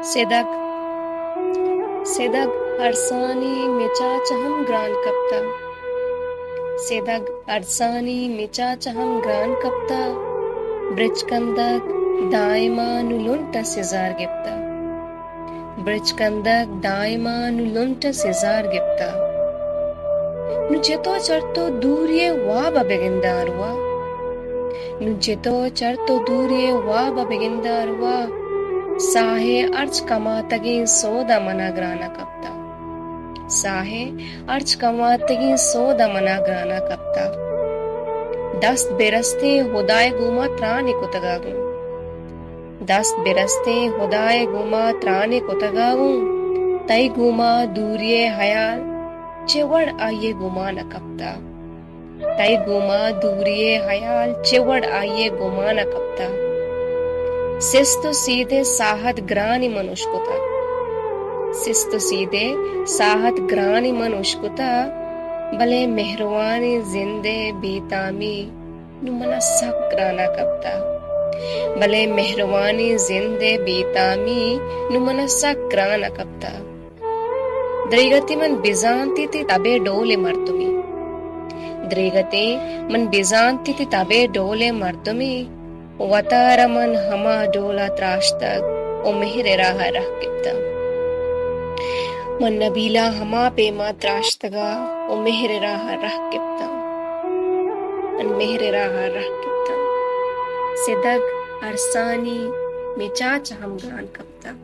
Sedag, Sedag arsani mechachaham gran kapta. Sedag arsani mechachaham gran kapta. Bridgekandak daima nulunta Cesar gipta. Bridgekandak daima nulunta Cesar gipta. Nu jeto charto durye waba begindarwa. Nu jeto charto durye waba begindarwa. Sahe arch kamatagin soda managrana kapta. Sahe arch kamatagin soda managrana kapta. Dast beraste hudaye guma trani kutagagun. Dast beraste hudaye guma trani kutagagun. Tai guma durye hayal chewad aye guma na kapta. Tai guma durye hayal chewad aye guma na kapta. Sisto सीधे साहत ग्रानी मनुष्कुता सिस्तो सीधे साहत ग्रानी मनुष्कुता भले मेहरवानी जिंदे बीतामी नुमना सक्राना कप्ता भले मेहरवानी जिंदे बीतामी नुमना सक्राना कप्ता द्रिगति मन बिजांती ती तबे डोले मर्तुमी द्रिगति मन बिजांती ती तबे डोले मर्तुमी वतारमन हमा डोला त्राश्तक ओ मेहरे राह रह किप्ता मन नबीला हमा पेमा त्राश्तगा ओ मेहरे राह रह किप्ता मन मेहरे राह रह किप्ता सिदग अरसानी मिचाच हम गान कप्ता